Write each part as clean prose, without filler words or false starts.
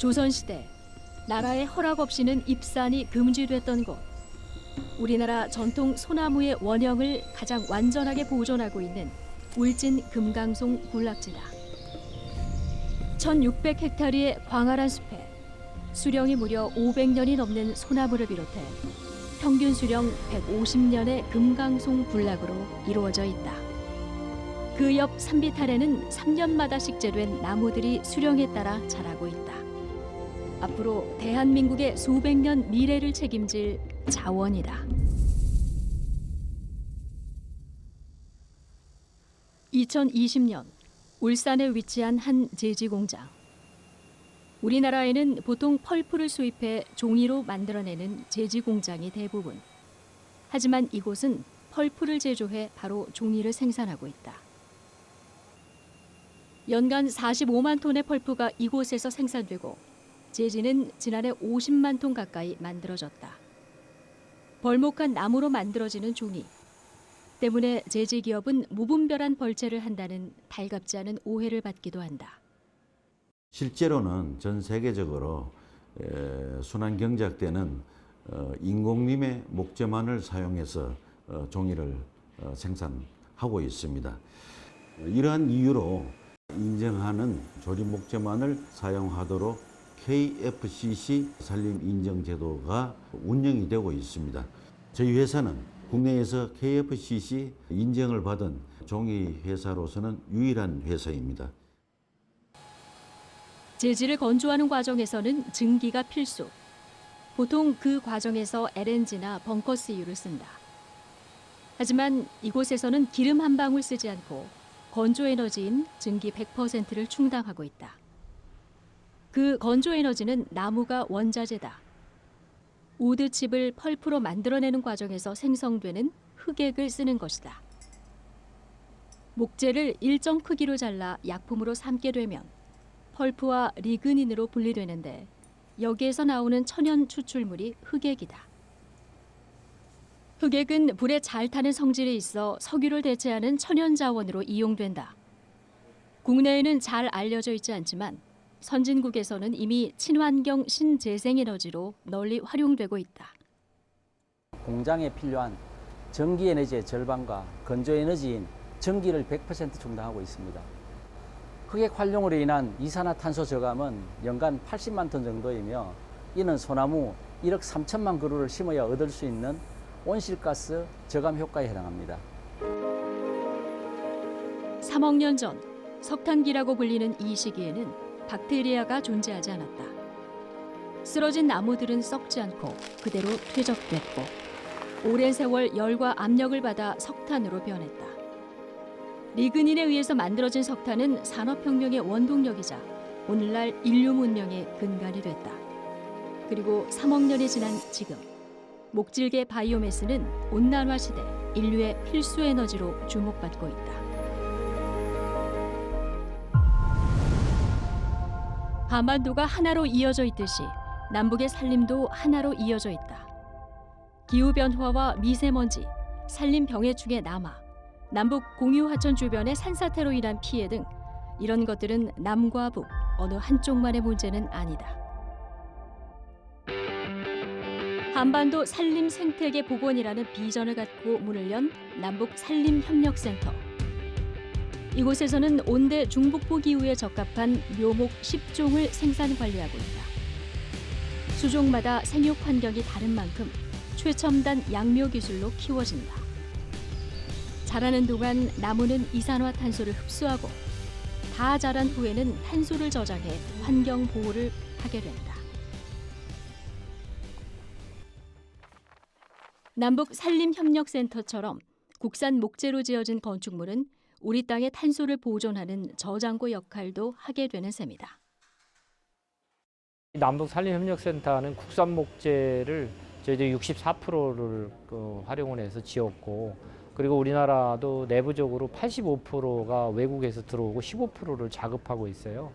조선시대 나라의 허락 없이는 입산이 금지됐던 곳. 우리나라 전통 소나무의 원형을 가장 완전하게 보존하고 있는 울진 금강송 군락지다. 1600헥타르의 광활한 숲에 수령이 무려 500년이 넘는 소나무를 비롯해 평균 수령 150년의 금강송 군락으로 이루어져 있다. 그 옆 산비탈에는 3년마다 식재된 나무들이 수령에 따라 자라고 있다. 앞으로 대한민국의 수백 년 미래를 책임질 자원이다. 2020년 울산에 위치한 한 제지 공장. 우리나라에는 보통 펄프를 수입해 종이로 만들어내는 제지 공장이 대부분. 하지만 이곳은 펄프를 제조해 바로 종이를 생산하고 있다. 연간 45만 톤의 펄프가 이곳에서 생산되고 제지는 지난해 50만 톤 가까이 만들어졌다. 벌목한 나무로 만들어지는 종이. 때문에 제지 기업은 무분별한 벌채를 한다는 달갑지 않은 오해를 받기도 한다. 실제로는 전 세계적으로 순환 경작되는 인공림의 목재만을 사용해서 종이를 생산하고 있습니다. 이러한 이유로 인정하는 조립 목재만을 사용하도록 KFCC 산림 인증 제도가 운영이 되고 있습니다. 저희 회사는 국내에서 KFCC 인증을 받은 종이 회사로서는 유일한 회사입니다. 제지를 건조하는 과정에서는 증기가 필수. 보통 그 과정에서 LNG나 벙커스유를 쓴다. 하지만 이곳에서는 기름 한 방울 쓰지 않고 건조 에너지인 증기 100%를 충당하고 있다. 그 건조 에너지는 나무가 원자재다. 우드칩을 펄프로 만들어내는 과정에서 생성되는 흑액을 쓰는 것이다. 목재를 일정 크기로 잘라 약품으로 삶게 되면 펄프와 리그닌으로 분리되는데 여기에서 나오는 천연 추출물이 흑액이다. 흑액은 불에 잘 타는 성질이 있어 석유를 대체하는 천연 자원으로 이용된다. 국내에는 잘 알려져 있지 않지만 선진국에서는 이미 친환경 신재생에너지로 널리 활용되고 있다. 공장에 필요한 전기 에너지의 절반과 건조 에너지인 전기를 100% 충당하고 있습니다. 흑액 활용으로 인한 이산화탄소 저감은 연간 80만 톤 정도이며 이는 소나무 1억 3천만 그루를 심어야 얻을 수 있는 온실가스 저감 효과에 해당합니다. 3억 년 전 석탄기라고 불리는 이 시기에는 박테리아가 존재하지 않았다. 쓰러진 나무들은 썩지 않고 그대로 퇴적됐고 오랜 세월 열과 압력을 받아 석탄으로 변했다. 리그닌에 의해서 만들어진 석탄은 산업혁명의 원동력이자 오늘날 인류 문명의 근간이 됐다. 그리고 3억 년이 지난 지금 목질계 바이오매스는 온난화 시대 인류의 필수 에너지로 주목받고 있다. 한반도가 하나로 이어져 있듯이 남북의 산림도 하나로 이어져 있다. 기후변화와 미세먼지, 산림 병해충의 남하, 남북 공유하천 주변의 산사태로 인한 피해 등 이런 것들은 남과 북 어느 한쪽만의 문제는 아니다. 한반도 산림 생태계 복원이라는 비전을 갖고 문을 연 남북 산림협력센터. 이곳에서는 온대 중북부 기후에 적합한 묘목 10종을 생산 관리하고 있다. 수종마다 생육 환경이 다른 만큼 최첨단 양묘 기술로 키워진다. 자라는 동안 나무는 이산화탄소를 흡수하고 다 자란 후에는 탄소를 저장해 환경 보호를 하게 된다. 남북 산림협력센터처럼 국산 목재로 지어진 건축물은 우리 땅의 탄소를 보존하는 저장고 역할도 하게 되는 셈이다. 남북 산림협력센터는 국산 목재를 저희들이 64%를 활용을 해서 지었고, 그리고 우리나라도 내부적으로 85%가 외국에서 들어오고 15%를 자급하고 있어요.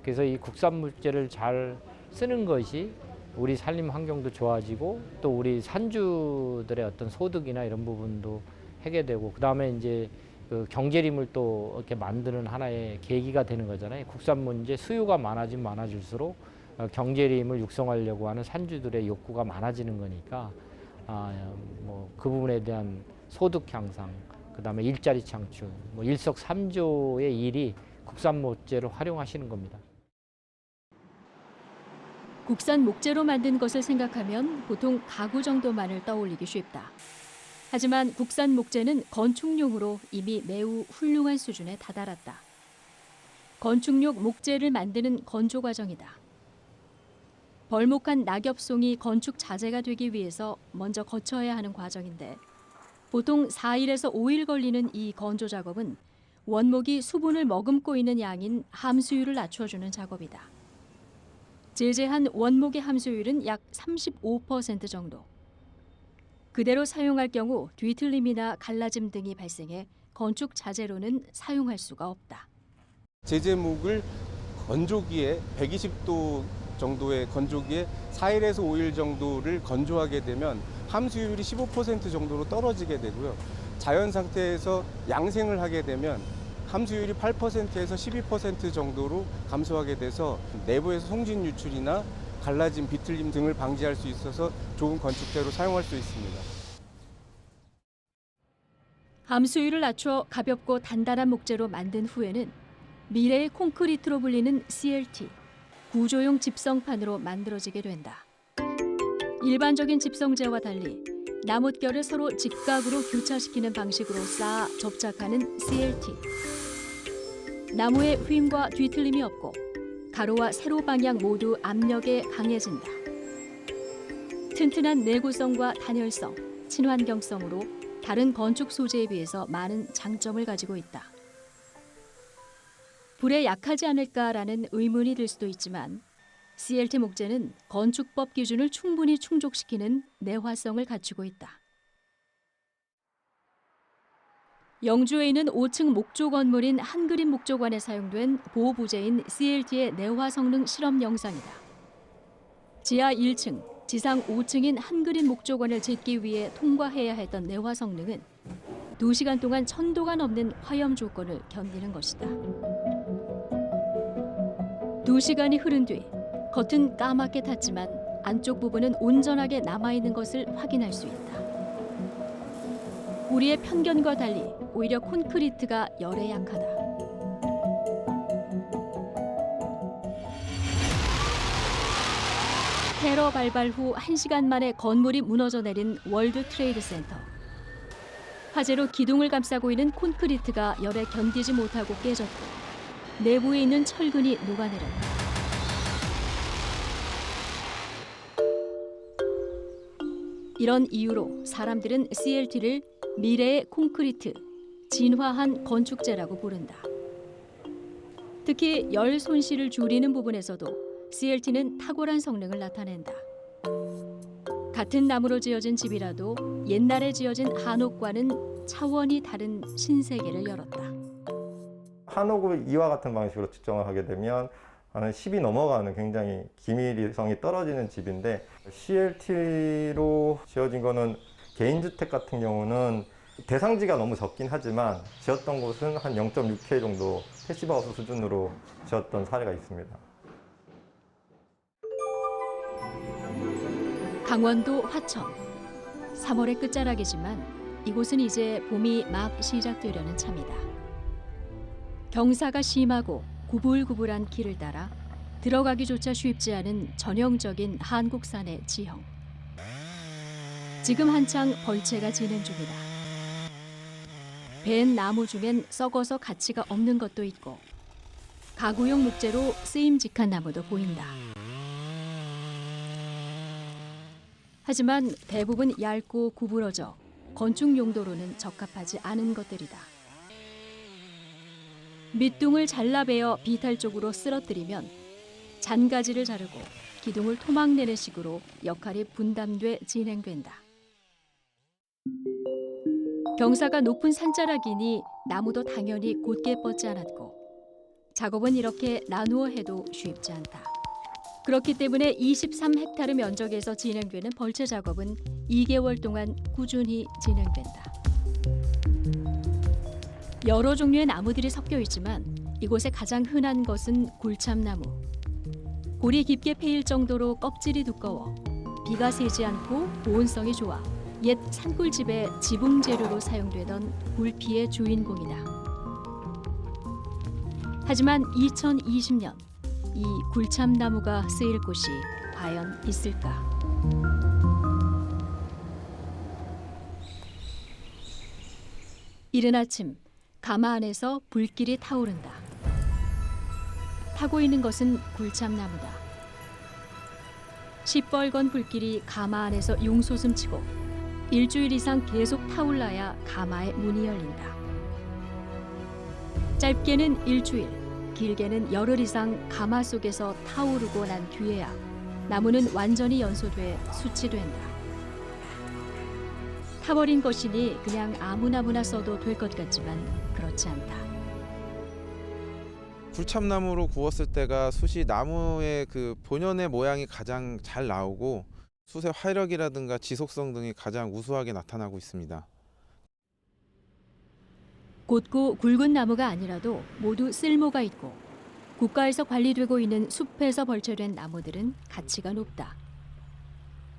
그래서 이 국산 목재를 잘 쓰는 것이 우리 산림 환경도 좋아지고 또 우리 산주들의 어떤 소득이나 이런 부분도 하게 되고, 그다음에 이제 그 경제림을 또 이렇게 만드는 하나의 계기가 되는 거잖아요. 국산 문제 수요가 많아지면 많아질수록 경제림을 육성하려고 하는 산주들의 욕구가 많아지는 거니까 뭐 그 부분에 대한 소득 향상, 그다음에 일자리 창출, 뭐 일석삼조의 일이 국산 목재를 활용하시는 겁니다. 국산 목재로 만든 것을 생각하면 보통 가구 정도만을 떠올리기 쉽다. 하지만 국산 목재는 건축용으로 이미 매우 훌륭한 수준에 다다랐다. 건축용 목재를 만드는 건조 과정이다. 벌목한 낙엽송이 건축 자재가 되기 위해서 먼저 거쳐야 하는 과정인데 보통 4일에서 5일 걸리는 이 건조 작업은 원목이 수분을 머금고 있는 양인 함수율을 낮춰주는 작업이다. 제재한 원목의 함수율은 약 35% 정도. 그대로 사용할 경우 뒤틀림이나 갈라짐 등이 발생해 건축 자재로는 사용할 수가 없다. 제재목을 건조기에 120도 정도의 건조기에 4일에서 5일 정도를 건조하게 되면 함수율이 15% 정도로 떨어지게 되고요. 자연 상태에서 양생을 하게 되면 함수율이 8%에서 12% 정도로 감소하게 돼서 내부에서 송진 유출이나 갈라짐, 비틀림 등을 방지할 수 있어서 좋은 건축재로 사용할 수 있습니다. 함수율을 낮춰 가볍고 단단한 목재로 만든 후에는 미래의 콘크리트로 불리는 CLT, 구조용 집성판으로 만들어지게 된다. 일반적인 집성재와 달리 나뭇결을 서로 직각으로 교차시키는 방식으로 쌓아 접착하는 CLT. 나무에 휨과 뒤틀림이 없고 가로와 세로 방향 모두 압력에 강해진다. 튼튼한 내구성과 단열성, 친환경성으로 다른 건축 소재에 비해서 많은 장점을 가지고 있다. 불에 약하지 않을까라는 의문이 들 수도 있지만 CLT 목재는 건축법 기준을 충분히 충족시키는 내화성을 갖추고 있다. 영주에 있는 5층 목조 건물인 한그림 목조관에 사용된 보호부재인 CLT의 내화 성능 실험 영상이다. 지하 1층, 지상 5층인 한그림 목조관을 짓기 위해 통과해야 했던 내화 성능은 2시간 동안 1000도가 넘는 화염 조건을 견디는 것이다. 2시간이 흐른 뒤 겉은 까맣게 탔지만 안쪽 부분은 온전하게 남아있는 것을 확인할 수 있다. 우리의 편견과 달리 오히려 콘크리트가 열에 약하다. 테러 발발 후 1시간 만에 건물이 무너져 내린 월드 트레이드 센터. 화재로 기둥을 감싸고 있는 콘크리트가 열에 견디지 못하고 깨졌고 내부에 있는 철근이 녹아내렸다. 이런 이유로 사람들은 CLT를 미래의 콘크리트, 진화한 건축재라고 부른다. 특히 열 손실을 줄이는 부분에서도 CLT는 탁월한 성능을 나타낸다. 같은 나무로 지어진 집이라도 옛날에 지어진 한옥과는 차원이 다른 신세계를 열었다. 한옥을 이와 같은 방식으로 측정을 하게 되면 한 10이 넘어가는 굉장히 기밀성이 떨어지는 집인데 CLT로 지어진 거는 개인주택 같은 경우는 대상지가 너무 적긴 하지만 지었던 곳은 한 0.6K 정도 패시브하우스 수준으로 지었던 사례가 있습니다. 강원도 화천. 3월의 끝자락이지만 이곳은 이제 봄이 막 시작되려는 참이다. 경사가 심하고 구불구불한 길을 따라 들어가기조차 쉽지 않은 전형적인 한국산의 지형. 지금 한창 벌채가 진행 중이다. 벤 나무 중엔 썩어서 가치가 없는 것도 있고 가구용 목재로 쓰임직한 나무도 보인다. 하지만 대부분 얇고 구부러져 건축 용도로는 적합하지 않은 것들이다. 밑둥을 잘라베어 비탈 쪽으로 쓰러뜨리면 잔가지를 자르고 기둥을 토막내는 식으로 역할이 분담돼 진행된다. 경사가 높은 산자락이니 나무도 당연히 곧게 뻗지 않았고 작업은 이렇게 나누어 해도 쉽지 않다. 그렇기 때문에 23헥타르 면적에서 진행되는 벌채 작업은 2개월 동안 꾸준히 진행된다. 여러 종류의 나무들이 섞여 있지만 이곳에 가장 흔한 것은 굴참나무. 골이 깊게 패일 정도로 껍질이 두꺼워 비가 새지 않고 보온성이 좋아 옛 산골집의 지붕 재료로 사용되던 굴피의 주인공이다. 하지만 2020년 이 굴참나무가 쓰일 곳이 과연 있을까? 이른 아침 가마 안에서 불길이 타오른다. 타고 있는 것은 굴참나무다. 시뻘건 불길이 가마 안에서 용솟음치고 일주일 이상 계속 타올라야 가마의 문이 열린다. 짧게는 일주일, 길게는 열흘 이상 가마 속에서 타오르고 난 뒤에야 나무는 완전히 연소돼 수치된다. 타버린 것이니 그냥 아무 나무나 써도 될 것 같지만 그렇지 않다. 굴참나무로 구웠을 때가 숯이 나무의 그 본연의 모양이 가장 잘 나오고 숯의 화력이라든가 지속성 등이 가장 우수하게 나타나고 있습니다. 곧고 굵은 나무가 아니라도 모두 쓸모가 있고 국가에서 관리되고 있는 숲에서 벌채된 나무들은 가치가 높다.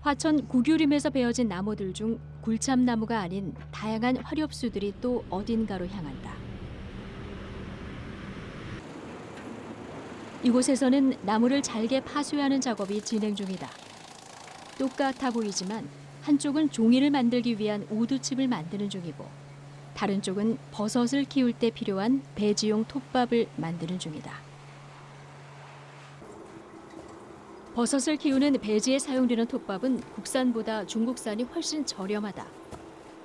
화천 구규림에서 베어진 나무들 중 굴참나무가 아닌 다양한 화렵수들이 또 어딘가로 향한다. 이곳에서는 나무를 잘게 파쇄하는 작업이 진행 중이다. 똑같아 보이지만 한쪽은 종이를 만들기 위한 우두칩을 만드는 중이고 다른 쪽은 버섯을 키울 때 필요한 배지용 톱밥을 만드는 중이다. 버섯을 키우는 배지에 사용되는 톱밥은 국산보다 중국산이 훨씬 저렴하다.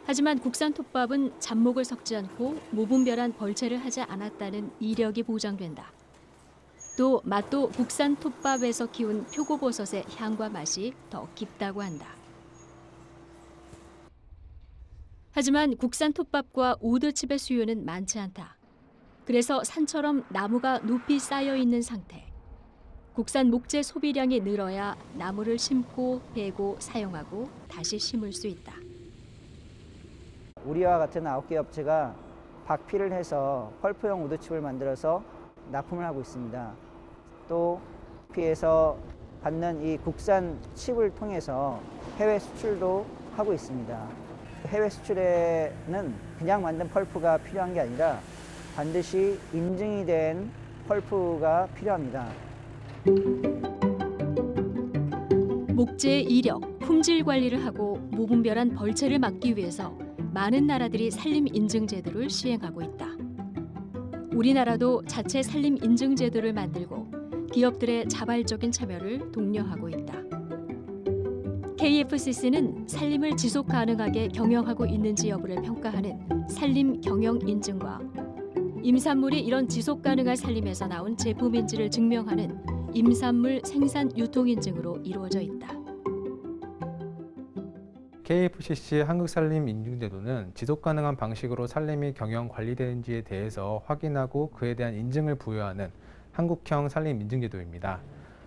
하지만 국산 톱밥은 잡목을 섞지 않고 무분별한 벌채를 하지 않았다는 이력이 보장된다. 또 맛도 국산 톱밥에서 키운 표고버섯의 향과 맛이 더 깊다고 한다. 하지만 국산 톱밥과 우드칩의 수요는 많지 않다. 그래서 산처럼 나무가 높이 쌓여 있는 상태. 국산 목재 소비량이 늘어야 나무를 심고 베고 사용하고 다시 심을 수 있다. 우리와 같은 9개 업체가 박피를 해서 펄프용 우드칩을 만들어서 납품을 하고 있습니다. 또 피에서 받는 이 국산 칩을 통해서 해외 수출도 하고 있습니다. 해외 수출에는 그냥 만든 펄프가 필요한 게 아니라 반드시 인증이 된 펄프가 필요합니다. 목재의 이력, 품질 관리를 하고 무분별한 벌채를 막기 위해서 많은 나라들이 산림 인증 제도를 시행하고 있다. 우리나라도 자체 산림 인증 제도를 만들고 기업들의 자발적인 참여를 독려하고 있다. KFCC는 산림을 지속 가능하게 경영하고 있는지 여부를 평가하는 산림 경영 인증과 임산물이 이런 지속 가능한 산림에서 나온 제품인지를 증명하는 임산물 생산 유통 인증으로 이루어져 있다. KFCC 한국산림인증제도는 지속가능한 방식으로 산림이 경영 관리되는지에 대해서 확인하고 그에 대한 인증을 부여하는 한국형 산림인증제도입니다.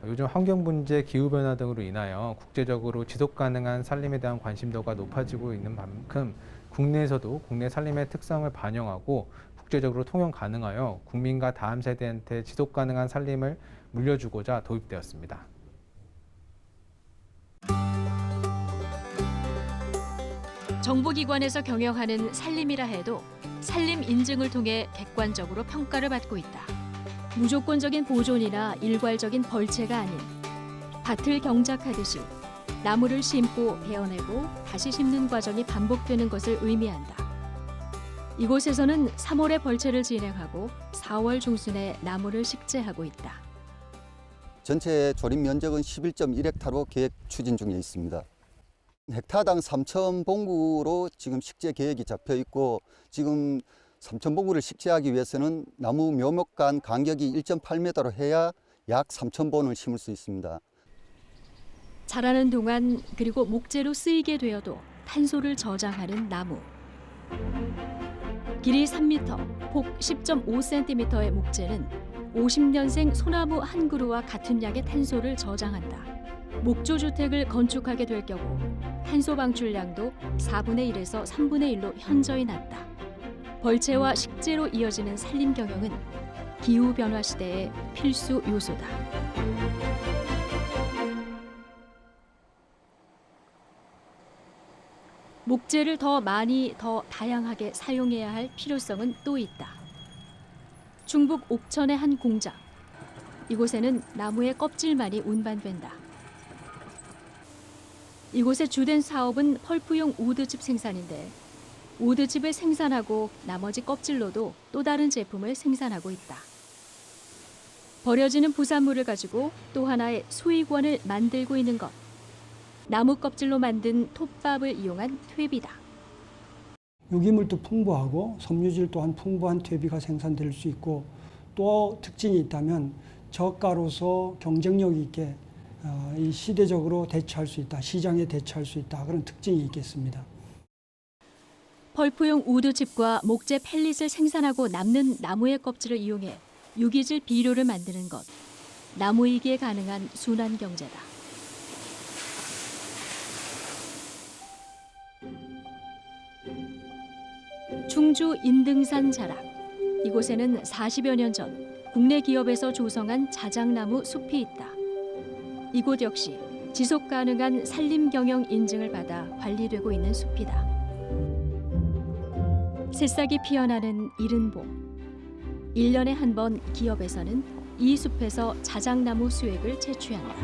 요즘 환경문제, 기후변화 등으로 인하여 국제적으로 지속가능한 산림에 대한 관심도가 높아지고 있는 만큼 국내에서도 국내 산림의 특성을 반영하고 국제적으로 통용 가능하여 국민과 다음 세대한테 지속가능한 산림을 물려주고자 도입되었습니다. 정부기관에서 경영하는 산림이라 해도 산림 인증을 통해 객관적으로 평가를 받고 있다. 무조건적인 보존이나 일괄적인 벌채가 아닌 밭을 경작하듯이 나무를 심고 베어내고 다시 심는 과정이 반복되는 것을 의미한다. 이곳에서는 3월에 벌채를 진행하고 4월 중순에 나무를 식재하고 있다. 전체 조립 면적은 11.1헥타로 계획 추진 중에 있습니다. 헥타당 3,000봉구로 지금 식재 계획이 잡혀 있고 지금 3,000봉구를 식재하기 위해서는 나무 묘목 간 간격이 1.8m로 해야 약 3,000본을 심을 수 있습니다. 자라는 동안 그리고 목재로 쓰이게 되어도 탄소를 저장하는 나무. 길이 3m, 폭 10.5cm의 목재는 50년생 소나무 한 그루와 같은 양의 탄소를 저장한다. 목조주택을 건축하게 될 경우 탄소 방출량도 4분의 1에서 3분의 1로 현저히 낮다. 벌채와 식재로 이어지는 산림 경영은 기후변화 시대의 필수 요소다. 목재를 더 많이, 더 다양하게 사용해야 할 필요성은 또 있다. 충북 옥천의 한 공장. 이곳에는 나무의 껍질만이 운반된다. 이곳의 주된 사업은 펄프용 우드칩 생산인데 우드칩을 생산하고 나머지 껍질로도 또 다른 제품을 생산하고 있다. 버려지는 부산물을 가지고 또 하나의 수익원을 만들고 있는 것. 나무 껍질로 만든 톱밥을 이용한 퇴비다. 유기물도 풍부하고 섬유질 또한 풍부한 퇴비가 생산될 수 있고 또 특징이 있다면 저가로서 경쟁력 있게 이 시대적으로 대처할 수 있다, 시장에 대처할 수 있다 그런 특징이 있겠습니다. 펄프용 우드칩과 목재 펠릿을 생산하고 남는 나무의 껍질을 이용해 유기질 비료를 만드는 것. 나무이기에 가능한 순환 경제다. 충주 인등산 자락. 이곳에는 40여 년 전 국내 기업에서 조성한 자작나무 숲이 있다. 이곳 역시 지속 가능한 산림 경영 인증을 받아 관리되고 있는 숲이다. 새싹이 피어나는 이른 봄. 1년에 한 번 기업에서는 이 숲에서 자작나무 수액을 채취한다.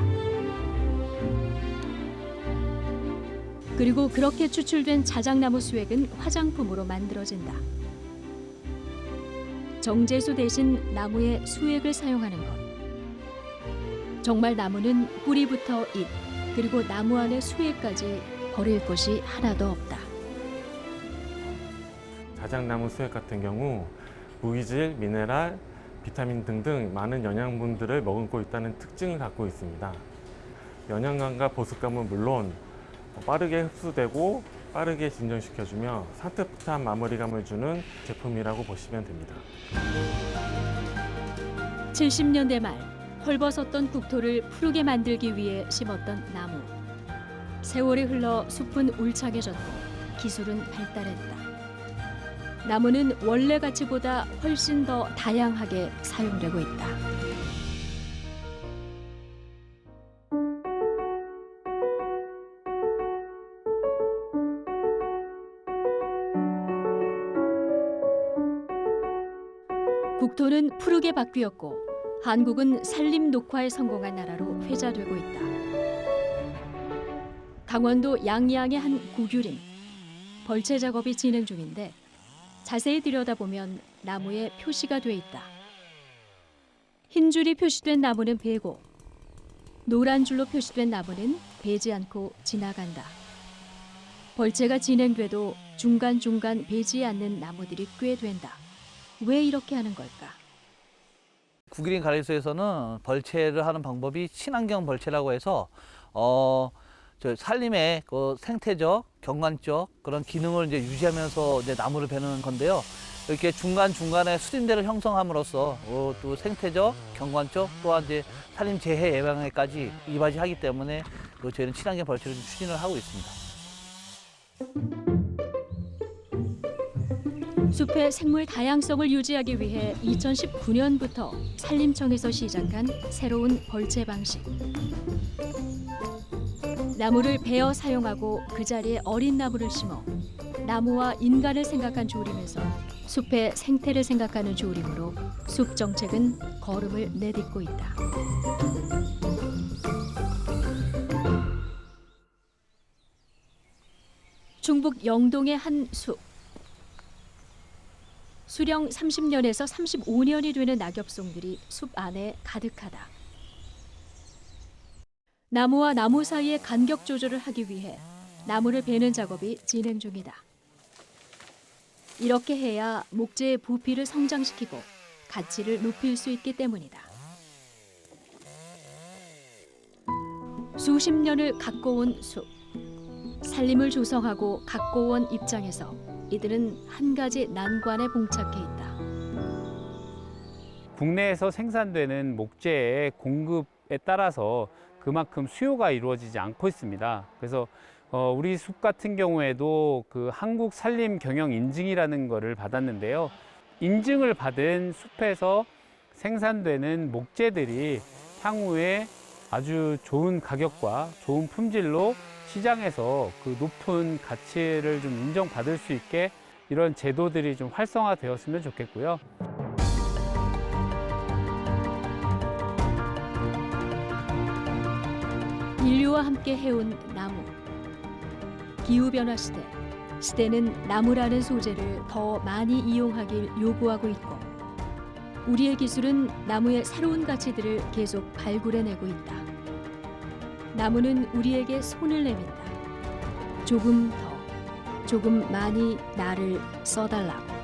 그리고 그렇게 추출된 자작나무 수액은 화장품으로 만들어진다. 정제수 대신 나무의 수액을 사용하는 것. 정말 나무는 뿌리부터 잎, 그리고 나무 안의 수액까지 버릴 것이 하나도 없다. 자작나무 수액 같은 경우 무기질, 미네랄, 비타민 등등 많은 영양분들을 머금고 있다는 특징을 갖고 있습니다. 영양감과 보습감은 물론 빠르게 흡수되고 빠르게 진정시켜주며 산뜻한 마무리감을 주는 제품이라고 보시면 됩니다. 70년대 말 헐벗었던 국토를 푸르게 만들기 위해 심었던 나무. 세월이 흘러 숲은 울창해졌고 기술은 발달했다. 나무는 원래 가치보다 훨씬 더 다양하게 사용되고 있다. 국토는 푸르게 바뀌었고 한국은 산림 녹화에 성공한 나라로 회자되고 있다. 강원도 양양의 한 고규림. 벌채 작업이 진행 중인데 자세히 들여다보면 나무에 표시가 돼 있다. 흰 줄이 표시된 나무는 베고 노란 줄로 표시된 나무는 베지 않고 지나간다. 벌채가 진행돼도 중간중간 베지 않는 나무들이 꽤 된다. 왜 이렇게 하는 걸까? 구기림 관리소에서는 벌채를 하는 방법이 친환경 벌채라고 해서 저 산림의 그 생태적, 경관적 그런 기능을 이제 유지하면서 이제 나무를 베는 건데요. 이렇게 중간중간에 수림대를 형성함으로써 또 생태적, 경관적 또한 이제 산림 재해 예방에까지 이바지하기 때문에 저희는 친환경 벌채를 추진을 하고 있습니다. 숲의 생물 다양성을 유지하기 위해 2019년부터 산림청에서 시작한 새로운 벌채 방식. 나무를 베어 사용하고 그 자리에 어린 나무를 심어 나무와 인간을 생각한 조림에서 숲의 생태를 생각하는 조림으로 숲 정책은 걸음을 내딛고 있다. 충북 영동의 한 숲. 수령 30년에서 35년이 되는 낙엽송들이 숲 안에 가득하다. 나무와 나무 사이의 간격 조절을 하기 위해 나무를 베는 작업이 진행 중이다. 이렇게 해야 목재의 부피를 성장시키고 가치를 높일 수 있기 때문이다. 수십 년을 가꿔온 숲. 산림을 조성하고 가꿔온 입장에서 이들은 한 가지 난관에 봉착해 있다. 국내에서 생산되는 목재의 공급에 따라서 그만큼 수요가 이루어지지 않고 있습니다. 그래서 우리 숲 같은 경우에도 그 한국 산림 경영 인증이라는 거를 받았는데요. 인증을 받은 숲에서 생산되는 목재들이 향후에 아주 좋은 가격과 좋은 품질로 시장에서 그 높은 가치를 좀 인정받을 수 있게 이런 제도들이 좀 활성화되었으면 좋겠고요. 인류와 함께 해온 나무. 기후변화 시대, 시대는 나무라는 소재를 더 많이 이용하길 요구하고 있고 우리의 기술은 나무의 새로운 가치들을 계속 발굴해내고 있다. 나무는 우리에게 손을 내민다. 조금 더, 조금 많이 나를 써달라고.